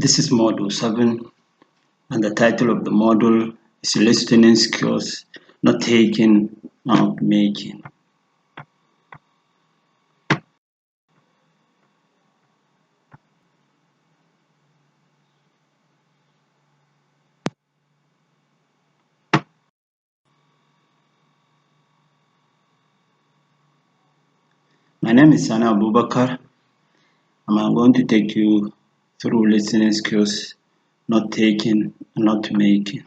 This is Module 7, and the title of the module is Listening Skills, Not Taking, Not Making. My name is S Abubakar, and I'm going to take you through listening skills, not taking, not making.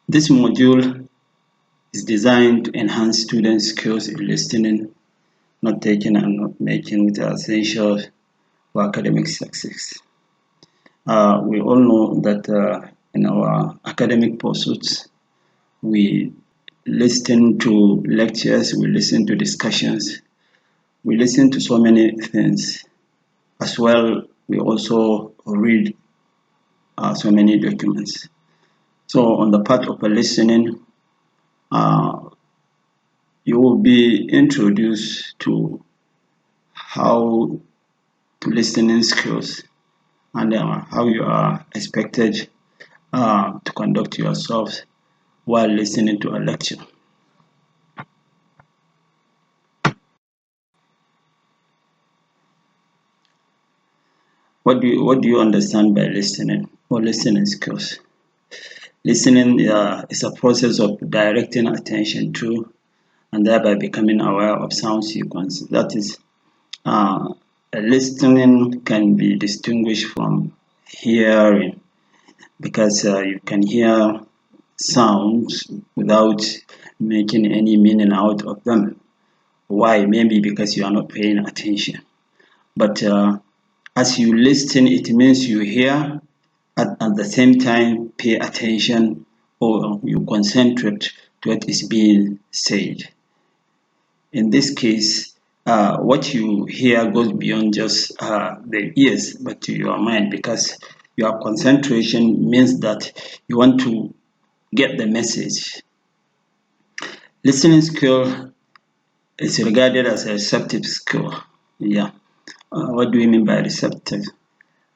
This module is designed to enhance students' skills in listening, not taking, and not making, which are essential for academic success. We all know that in our academic pursuits, we listen to lectures, we listen to discussions, we listen to so many things. As well, we also read so many documents. So on the part of listening, you will be introduced to how to listening skills and how you are expected to conduct yourselves while listening to a lecture. What do you understand by listening or listening skills? Listening is a process of directing attention to and thereby becoming aware of sound sequence. That is, listening can be distinguished from hearing because you can hear sounds without making any meaning out of them. Why? Maybe because you are not paying attention. But as you listen, it means you hear at the same time pay attention or you concentrate to what is being said. In this case, what you hear goes beyond just the ears but to your mind, because your concentration means that you want to get the message. Listening skill is regarded as a receptive skill. What do we mean by receptive?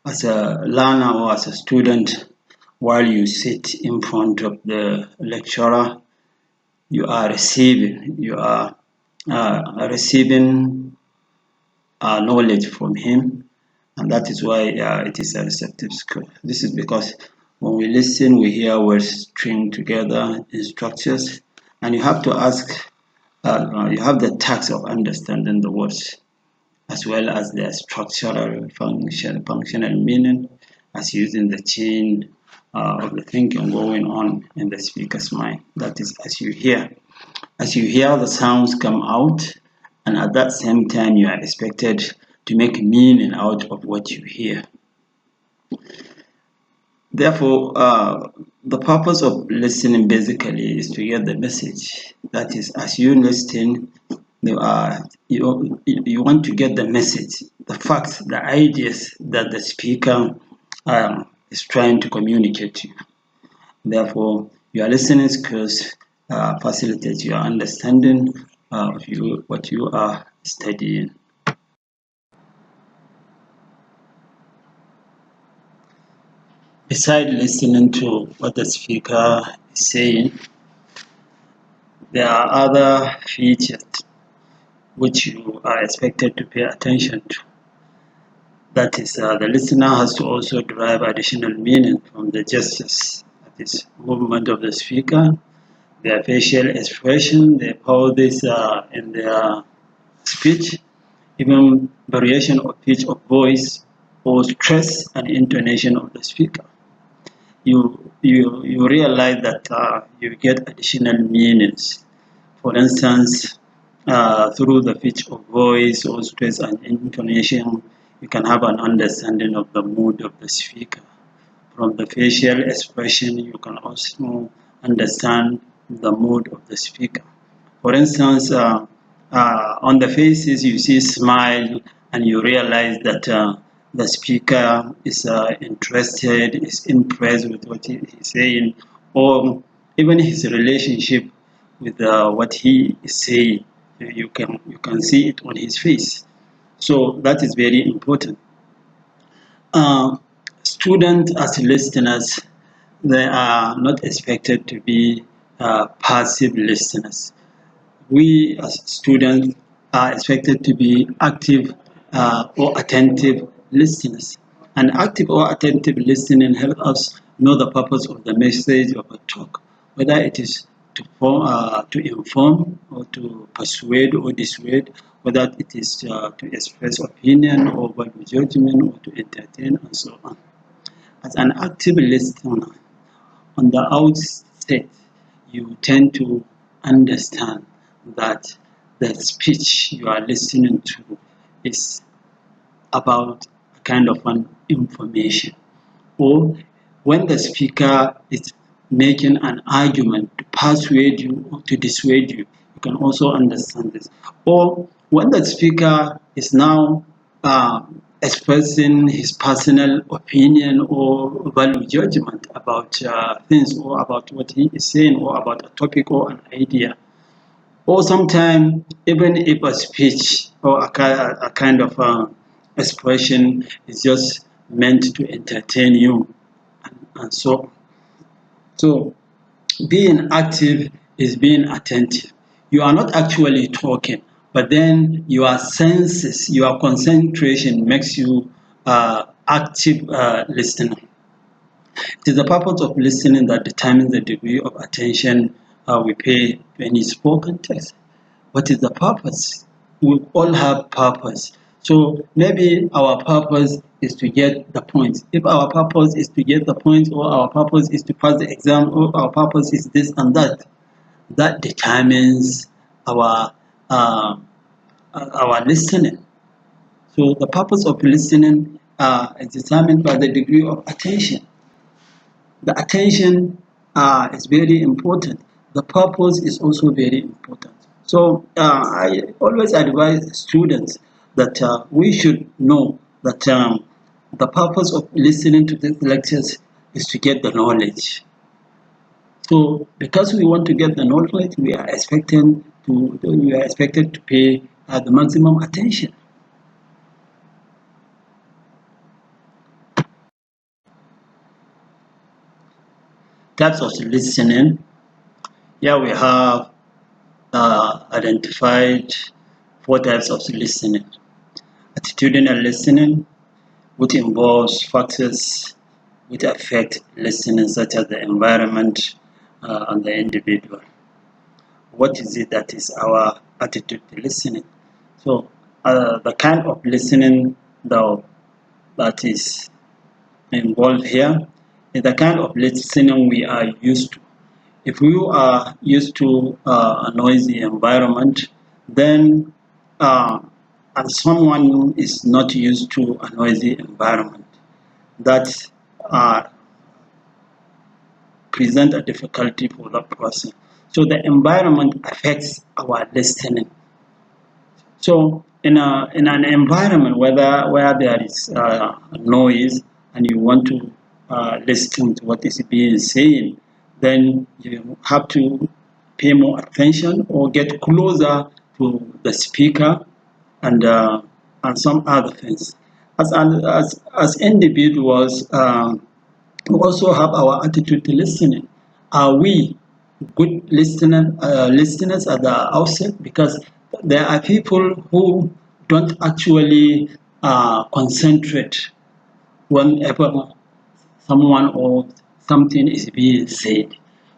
As a learner or as a student, while you sit in front of the lecturer, you are receiving knowledge from him, and that is why it is a receptive skill. This is because when we listen, we hear words string together in structures, and you have to ask, you have the task of understanding the words as well as their structural functional meaning, as using the chain of the thinking going on in the speaker's mind. That is, as you hear the sounds come out, and at that same time you are expected to make meaning out of what you hear. Therefore, the purpose of listening basically is to get the message. That is, as you listen, you want to get the message, the facts, the ideas that the speaker is trying to communicate to you. Therefore, your listening skills facilitate your understanding of what you are studying. Besides listening to what the speaker is saying, there are other features which you are expected to pay attention to. That is, the listener has to also derive additional meaning from the gestures, that is, movement of the speaker, their facial expression, their pauses in their speech, even variation of pitch of voice or stress and intonation of the speaker. You realize that you get additional meanings. For instance, through the pitch of voice or stress and intonation, you can have an understanding of the mood of the speaker. From the facial expression, you can also understand the mood of the speaker. For instance, on the faces you see smile and you realize that the speaker is interested, is impressed with what he is saying, or even his relationship with what he is saying. You can see it on his face. So that is very important. Students as listeners, they are not expected to be passive listeners. We as students are expected to be active or attentive listeners. And active or attentive listening helps us know the purpose of the message of a talk, whether it is to inform or to persuade or dissuade, whether it is to express opinion or value judgment or to entertain and so on. As an active listener, on the outset, you tend to understand that the speech you are listening to is about a kind of an information. Or when the speaker is making an argument to persuade you or to dissuade you, you can also understand this. Or when the speaker is now expressing his personal opinion or value judgment about things or about what he is saying or about a topic or an idea. Or sometimes, even if a speech or a kind of expression is just meant to entertain you and so on. So being active is being attentive. You are not actually talking, but then your senses, your concentration makes you active listener. It is the purpose of listening that determines the degree of attention we pay to any spoken text. What is the purpose? We all have purpose. So maybe our purpose is to get the points. If our purpose is to get the points, or our purpose is to pass the exam, or our purpose is this and that, that determines our listening. So the purpose of listening is determined by the degree of attention. The attention is very important. The purpose is also very important. So I always advise students that we should know that the purpose of listening to these lectures is to get the knowledge. So because we want to get the knowledge, we are expected to pay the maximum attention. Types of listening. Here we have identified 4 types of listening. Attitudinal listening, which involves factors which affect listening, such as the environment and the individual. What is it that is our attitude to listening? So the kind of listening that is involved here is the kind of listening we are used to. If you are used to a noisy environment, then and someone is not used to a noisy environment, that present a difficulty for that person. So the environment affects our listening. So in an environment where there is noise and you want to listen to what is being said, then you have to pay more attention or get closer to the speaker and some other things. As individuals, we also have our attitude to listening. Are we good listeners at the outset? Because there are people who don't actually concentrate whenever someone or something is being said.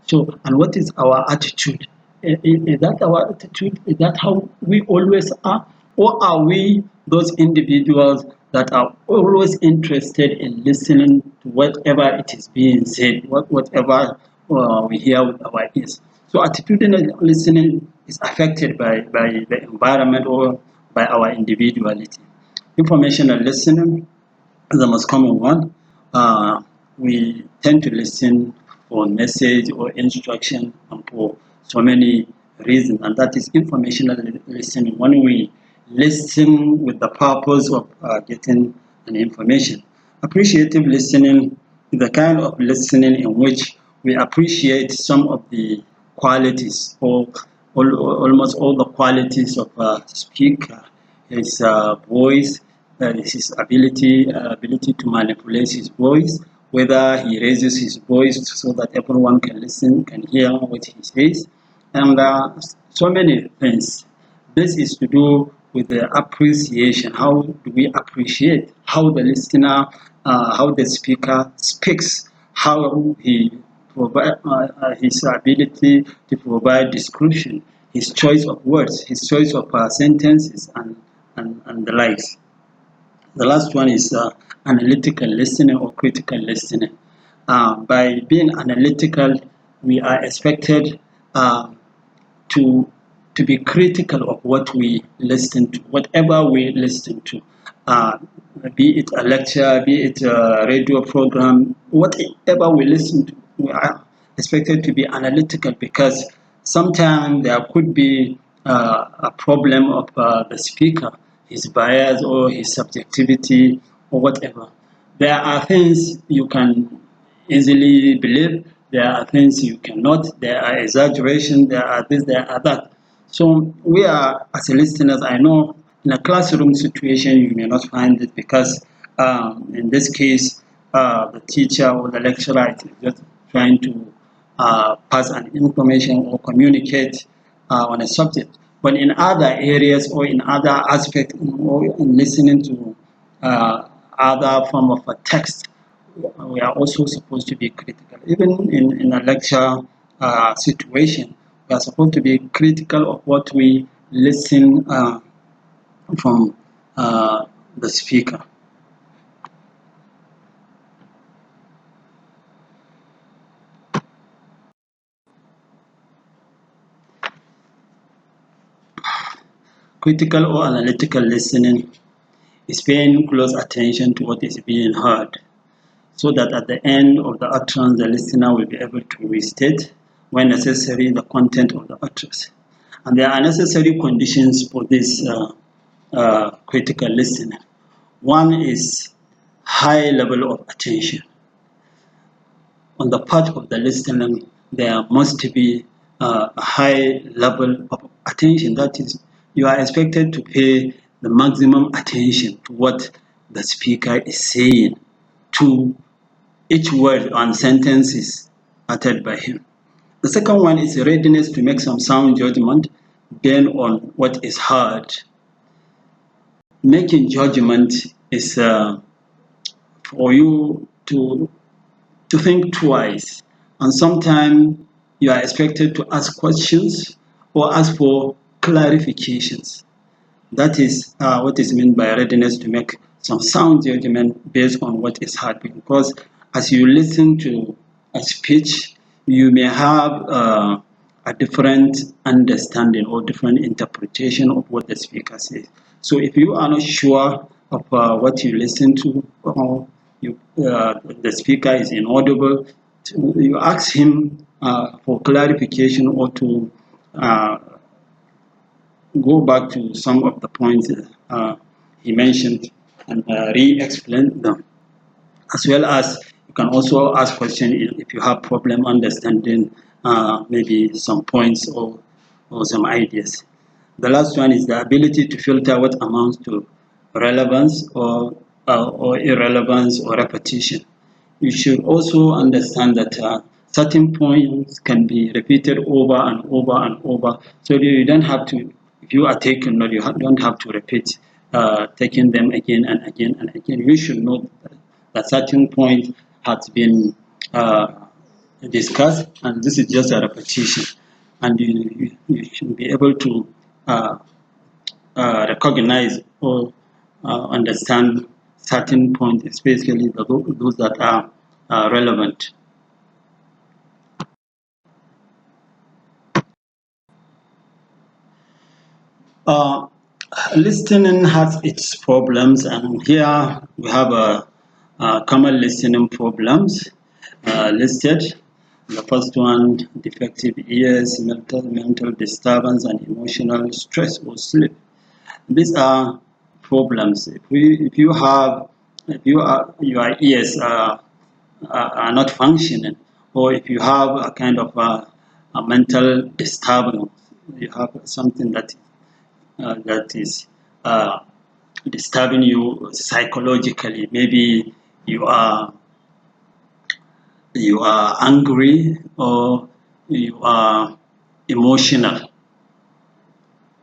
So, and what is our attitude? Is that our attitude? Is that how we always are? Or are we those individuals that are always interested in listening to whatever it is being said, whatever we hear with our ears? So attitudinal listening is affected by the environment or by our individuality. Informational listening is the most common one. We tend to listen for message or instruction and for so many reasons, and that is informational listening, when we listen with the purpose of getting an information. Appreciative listening is the kind of listening in which we appreciate some of the qualities or almost all the qualities of a speaker: his voice, his ability to manipulate his voice, whether he raises his voice so that everyone can listen, can hear what he says, and so many things. This is to do with the appreciation. How do we appreciate how the listener, how the speaker speaks, how he provide his ability to provide description, his choice of words, his choice of sentences, and the likes. The last one is analytical listening or critical listening. By being analytical, we are expected to be critical of what we listen to, whatever we listen to, uh, be it a lecture, be it a radio program, whatever we listen to, we are expected to be analytical, because sometimes there could be a problem of the speaker, his bias or his subjectivity or whatever. There are things you can easily believe, there are things you cannot, there are exaggeration, there are this, there are that. So we are, as listeners, I know in a classroom situation you may not find it, because in this case the teacher or the lecturer is just trying to pass an information or communicate on a subject. But in other areas or in other aspects, or in listening to other form of a text, we are also supposed to be critical. Even in a lecture situation, we are supposed to be critical of what we listen from the speaker. Critical or analytical listening is paying close attention to what is being heard, so that at the end of the utterance, the listener will be able to restate, when necessary, the content of the utterance. And there are necessary conditions for this critical listening. One is high level of attention. On the part of the listener, there must be a high level of attention. That is, you are expected to pay the maximum attention to what the speaker is saying, to each word and sentence is uttered by him. The second one is readiness to make some sound judgment based on what is heard. Making judgment is for you to think twice, and sometimes you are expected to ask questions or ask for clarifications. That is what is meant by readiness to make some sound judgment based on what is heard. Because as you listen to a speech, you may have a different understanding or different interpretation of what the speaker says. So if you are not sure of what you listen to, or the speaker is inaudible, you ask him for clarification, or to go back to some of the points he mentioned and re-explain them. As well as you can also ask questions if you have problem understanding maybe some points or some ideas. The last one is the ability to filter what amounts to relevance or irrelevance or repetition. You should also understand that certain points can be repeated over and over and over, so you don't have to, if you are taking note, you don't have to repeat taking them again and again and again. You should know that certain point has been discussed, and this is just a repetition, and you should be able to recognize or understand certain points, especially those that are relevant. Uh, Listening has its problems, and here we have a common listening problems listed. The first one: defective ears, mental disturbance, and emotional stress or sleep. These are problems. If you have, if you are, your ears are not functioning, or if you have a kind of a mental disturbance, you have something that is disturbing you psychologically. Maybe you are angry or you are emotional,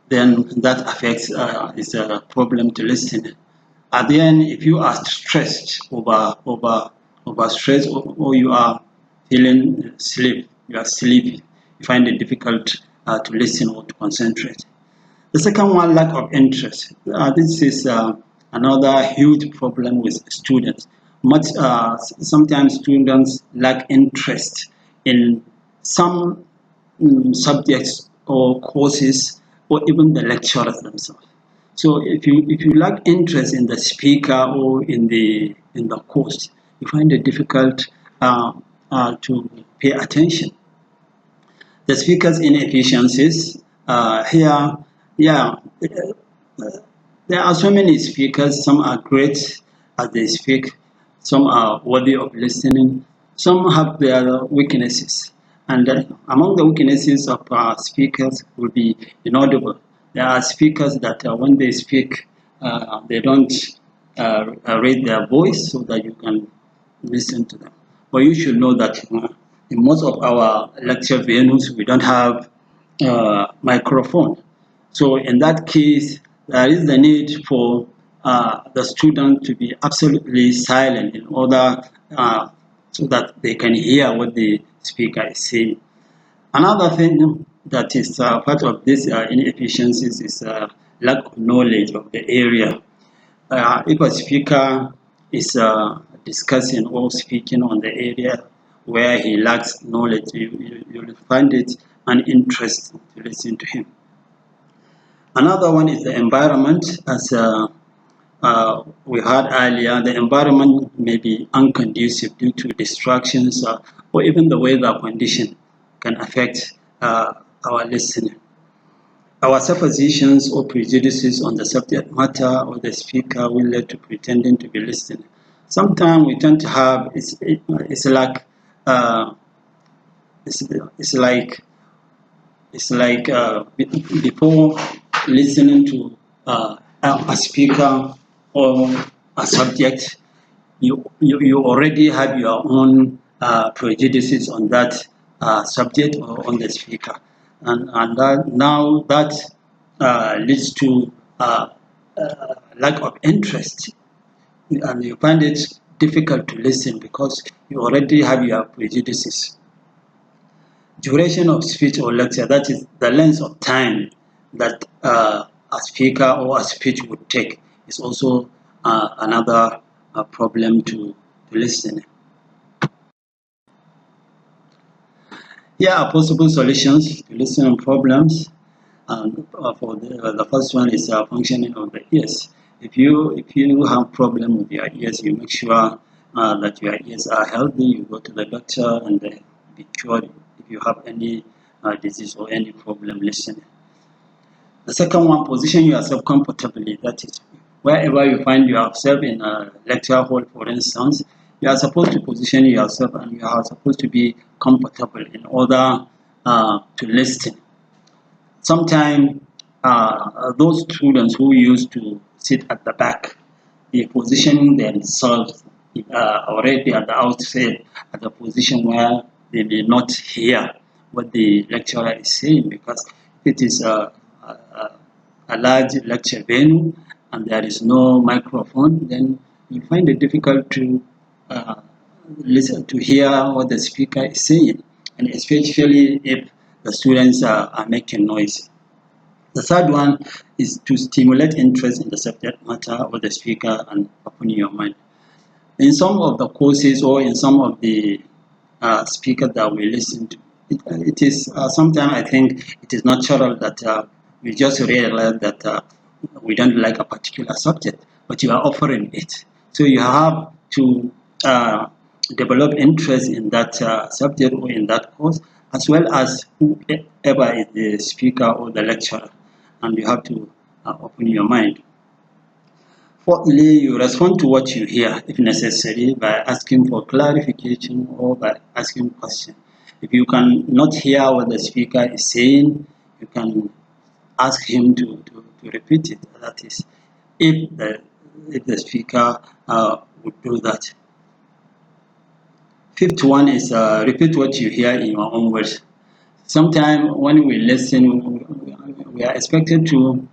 then that affects is a problem to listen. And then if you are stressed over stress, or you are feeling you are sleepy, you find it difficult to listen or to concentrate. The second one, lack of interest. This is another huge problem with students. Sometimes students lack interest in some subjects or courses, or even the lecturers themselves. So if you lack interest in the speaker or in the course, you find it difficult to pay attention. The speaker's inefficiencies here, yeah, there are so many speakers. Some are great as they speak, some are worthy of listening, some have their weaknesses. And among the weaknesses of speakers will be inaudible. There are speakers that when they speak, they don't raise their voice so that you can listen to them. But you should know that in most of our lecture venues, we don't have microphone. So in that case, there is the need for the student to be absolutely silent in order so that they can hear what the speaker is saying. Another thing that is part of this inefficiencies is lack of knowledge of the area. If a speaker is discussing or speaking on the area where he lacks knowledge, you'll find it uninteresting to listen to him. Another one is the environment. As we heard earlier, the environment may be unconducive due to distractions or even the weather condition can affect our listening. Our suppositions or prejudices on the subject matter or the speaker will lead to pretending to be listening. Sometimes we tend to have it's like before listening to a speaker or a subject, you already have your own prejudices on that subject or on the speaker, and now that leads to lack of interest, and you find it difficult to listen because you already have your prejudices. Duration of speech or lecture, that is the length of time that a speaker or a speech would take, is also another problem to listening. Here are possible solutions to listening problems. For the first one is functioning of the ears. If you have problem with your ears, you make sure that your ears are healthy. You go to the doctor and be cured if you have any disease or any problem listening. The second one, position yourself comfortably. That is, wherever you find yourself in a lecture hall, for instance, you are supposed to position yourself and you are supposed to be comfortable in order to listen. Sometimes those students who used to sit at the back, they position themselves already at the outset at a position where they may not hear what the lecturer is saying, because it is a large lecture venue and there is no microphone, then you find it difficult to listen to hear what the speaker is saying, and especially if the students are making noise. The third one is to stimulate interest in the subject matter or the speaker and open your mind. In some of the courses or in some of the speakers that we listen to, it is sometimes I think it is natural that we just realize that we don't like a particular subject, but you are offering it. So you have to develop interest in that subject or in that course, as well as whoever is the speaker or the lecturer, and you have to open your mind. Fourthly, you respond to what you hear, if necessary, by asking for clarification or by asking questions. If you cannot hear what the speaker is saying, you can ask him to repeat it. That is, if the speaker would do that. Fifth one is repeat what you hear in your own words. Sometimes when we listen, we are expected to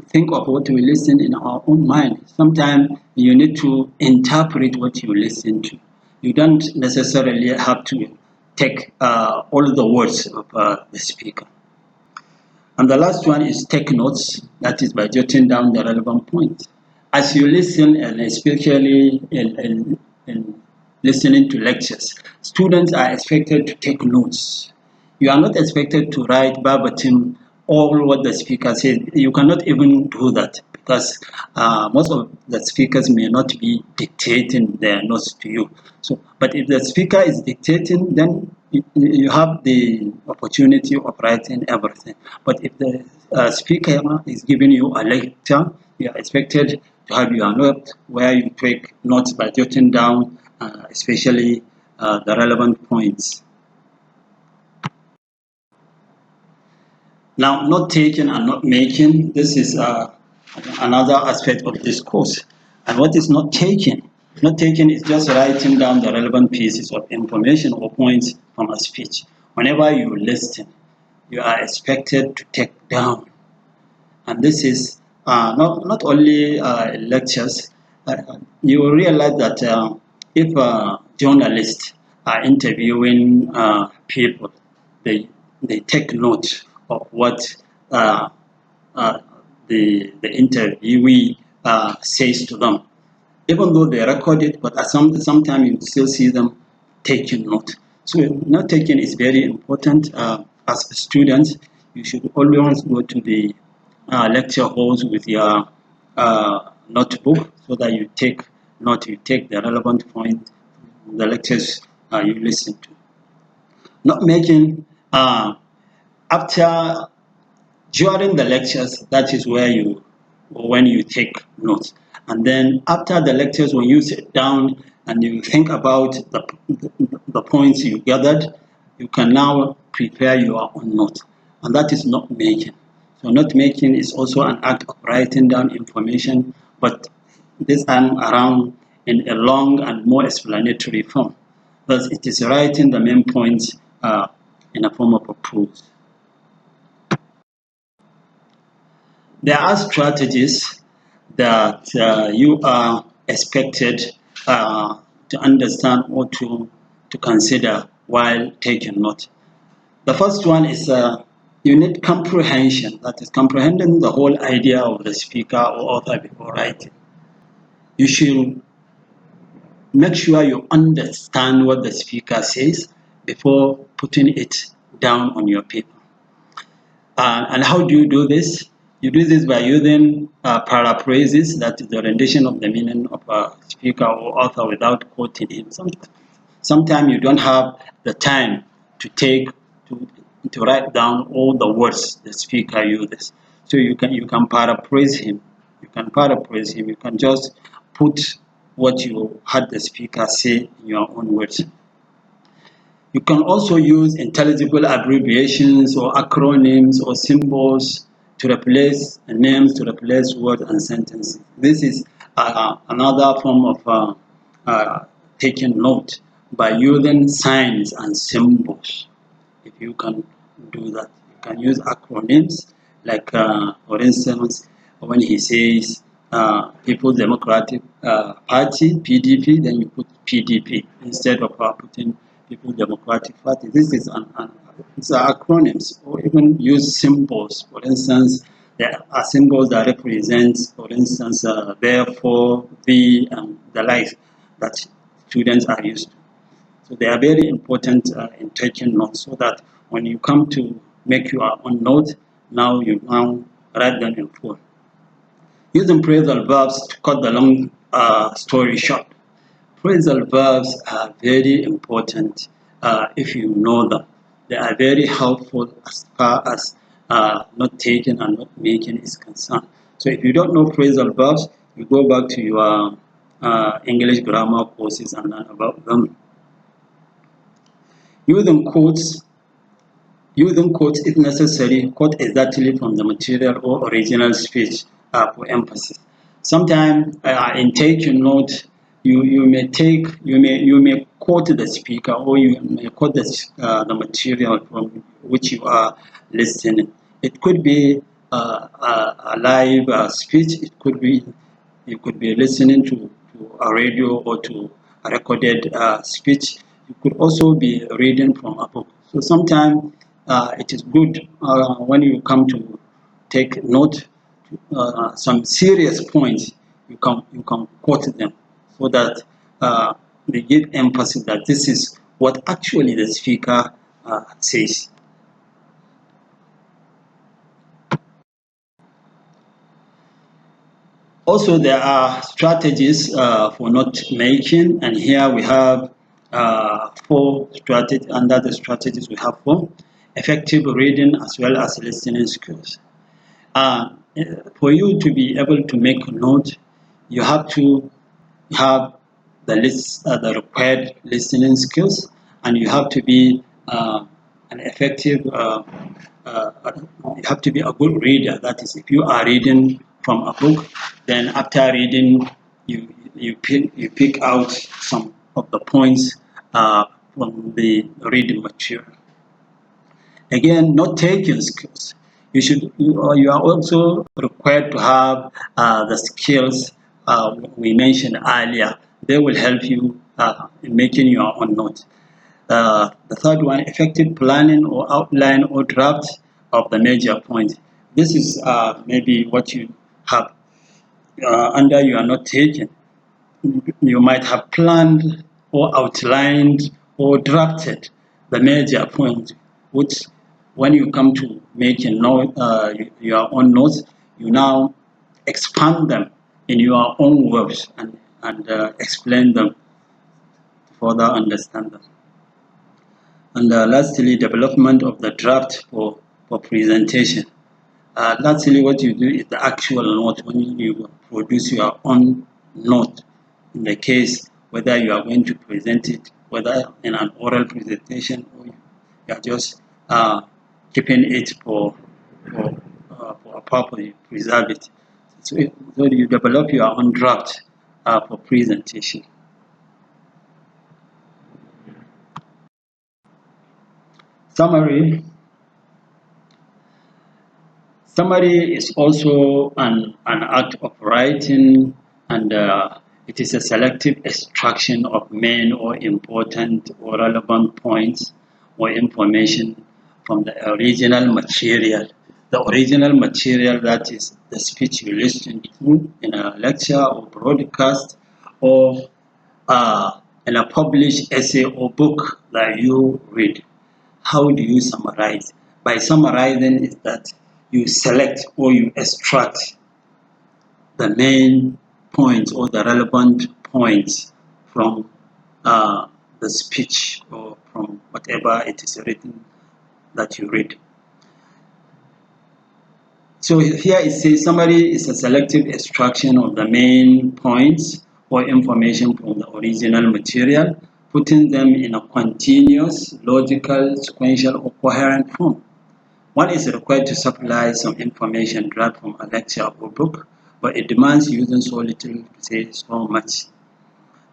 think of what we listen in our own mind. Sometimes you need to interpret what you listen to. You don't necessarily have to take all the words of the speaker. And the last one is take notes. That is by jotting down the relevant points. As you listen, and especially in listening to lectures, students are expected to take notes. You are not expected to write verbatim all what the speaker says. You cannot even do that because most of the speakers may not be dictating their notes to you. So, but if the speaker is dictating, then you have the opportunity of writing everything. But if the speaker is giving you a lecture, you are expected to have your note where you take notes by jotting down, especially the relevant points. Now, not taking and not making, this is another aspect of this course. And what is not taking? Not taking is just writing down the relevant pieces of information or points from a speech. Whenever you listen, you are expected to take down. And this is not only lectures. You will realize that if journalists are interviewing people, they take note of what the interviewee says to them. Even though they record it, but sometimes you still see them taking note. So note taking is very important. As students, you should always go to the lecture halls with your notebook so that you take note, you take the relevant point, the lectures you listen to. Not making during the lectures, that is when you take notes. And then after the lectures, when you sit down and you think about the points you gathered, you can now prepare your own note. And that is not making. So not making is also an act of writing down information, but this time around in a long and more explanatory form. Thus, it is writing the main points in a form of a prose. There are strategies that you are expected to understand or to consider while taking note. The first one is you need comprehension, that is comprehending the whole idea of the speaker or author before writing. You should make sure you understand what the speaker says before putting it down on your paper. And how do you do this? You do this by using paraphrases, that is the rendition of the meaning of a speaker or author without quoting him. Sometimes you don't have the time to write down all the words the speaker uses. So you can paraphrase him. You can just put what you had the speaker say in your own words. You can also use intelligible abbreviations or acronyms or symbols to replace names, to replace words and sentences. This is another form of taking note by using signs and symbols. If you can do that, you can use acronyms like, for instance, when he says People's Democratic Party, PDP, then you put PDP instead of putting People's Democratic Party. This is it's acronyms, or even use symbols. For instance, there are symbols that represent, for instance, therefore, the, and the like that students are used to. So they are very important in taking notes, so that when you come to make your own note, now you write them in full. Using phrasal verbs to cut the long story short. Phrasal verbs are very important if you know them. They are very helpful as far as not taking and not making is concerned. So if you don't know phrasal verbs, you go back to your English grammar courses and learn about them. Using quotes Using quotes if necessary, quote exactly from the material or original speech for emphasis. Sometimes in taking note, you may quote the speaker, or you may quote the material from which you are listening. It could be a live speech. It could be you could be listening to a radio or to a recorded speech. You could also be reading from a book. So sometimes it is good when you come to take note some serious points. You can quote them so that they give emphasis that this is what actually the speaker says. Also, there are strategies for note making, and here we have four strategies. Under the strategies, we have four: effective reading as well as listening skills. Uh, for you to be able to make a note, you have to have the required listening skills, and you have to be an effective. You have to be a good reader. That is, if you are reading from a book, then after reading, you pick out some of the points from the reading material. Again, note-taking skills. You are also required to have the skills we mentioned earlier. They will help you in making your own notes. The third one, effective planning or outline or draft of the major points. This is maybe what you have under your note-taking. You might have planned or outlined or drafted the major points, which when you come to making your own notes, you now expand them in your own words and explain them to further understand them. And lastly, development of the draft for presentation. Lastly, what you do is the actual note when you produce your own note. In the case whether you are going to present it, whether in an oral presentation or you are just keeping it for a purpose, you preserve it. So you develop your own draft for presentation. Summary. Summary is also an act of writing, and it is a selective extraction of main or important or relevant points or information from the original material. The original material, that is the speech you listen to in a lecture or broadcast, or in a published essay or book that you read. How do you summarize? By summarizing is that you select or you extract the main points or the relevant points from the speech or from whatever it is written that you read. So here it says summary is a selective extraction of the main points or information from the original material, putting them in a continuous, logical, sequential, or coherent form. One is required to supply some information derived from a lecture or book, but it demands using so little to say so much.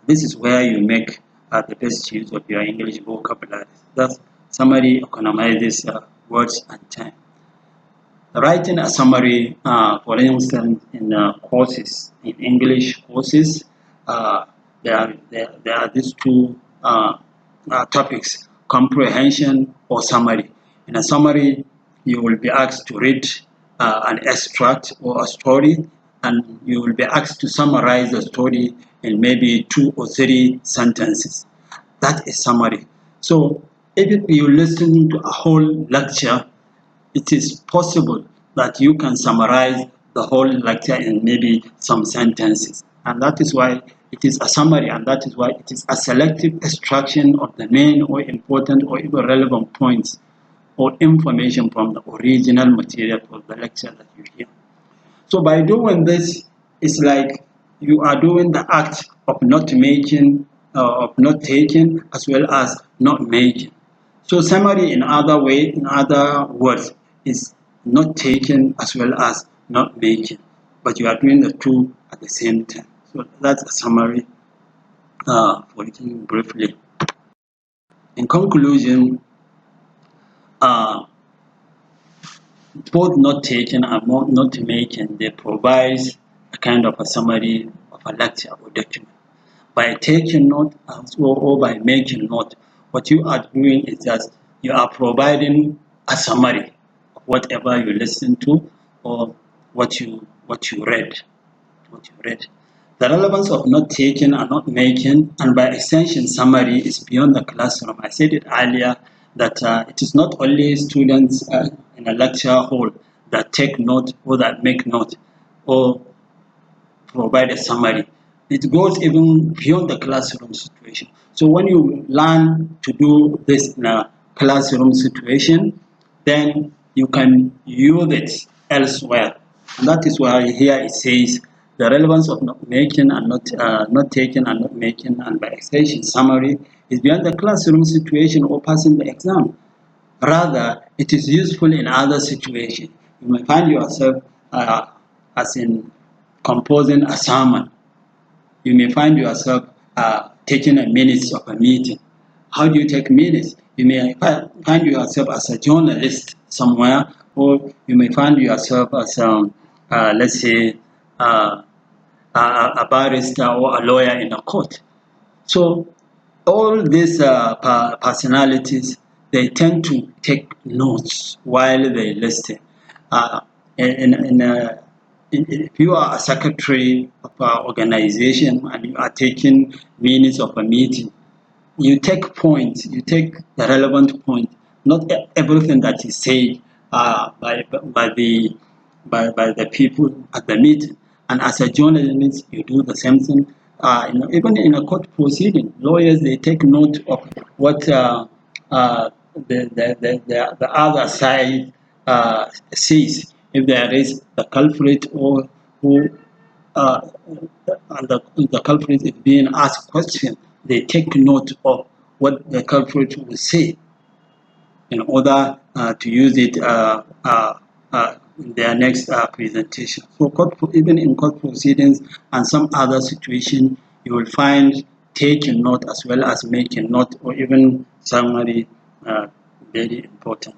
This is where you make the best use of your English vocabulary. Thus, summary economizes words and time. Writing a summary, for instance, in courses, in English courses, there are these two topics, comprehension or summary. In a summary, you will be asked to read an extract or a story, and you will be asked to summarize the story in maybe 2 or 3 sentences. That is summary. So if you listen to a whole lecture, it is possible that you can summarize the whole lecture in maybe some sentences. And that is why it is a summary, and that is why it is a selective extraction of the main or important or even relevant points or information from the original material for the lecture that you hear. So by doing this, it's like you are doing the act of not making, of not taking, as well as not making. So summary in other words is not taking as well as not making, but you are doing the two at the same time. So that's a summary for it briefly. In conclusion, both not taking and not making, they provide a kind of a summary of a lecture or document. By taking note or by making note, what you are doing is that you are providing a summary of whatever you listen to or what you read. The relevance of not taking and not making, and by extension summary, is beyond the classroom. I said it earlier that it is not only students in a lecture hall that take note or that make note or provide a summary. It goes even beyond the classroom situation. So when you learn to do this in a classroom situation, then you can use it elsewhere. And that is why here it says the relevance of not making and not taking and not making, and by extension summary, is beyond the classroom situation or passing the exam. Rather, it is useful in other situations. You may find yourself as in composing a sermon. You may find yourself taking a minutes of a meeting. How do you take minutes? You may find yourself as a journalist somewhere, or you may find yourself as, let's say, a barrister or a lawyer in a court. So all these personalities, they tend to take notes while they listen. If you are a secretary of an organization and you are taking minutes of a meeting, you take points, you take the relevant point, not everything that is said by the people at the meeting. And as a journalist, you do the same thing. Even in a court proceeding, lawyers, they take note of what the other side says. If there is the culprit or who and the culprit is being asked questions, they take note of what the culprit will say in order to use it in their next presentation. So even in court proceedings and some other situation, you will find taking note as well as making note or even summary very important.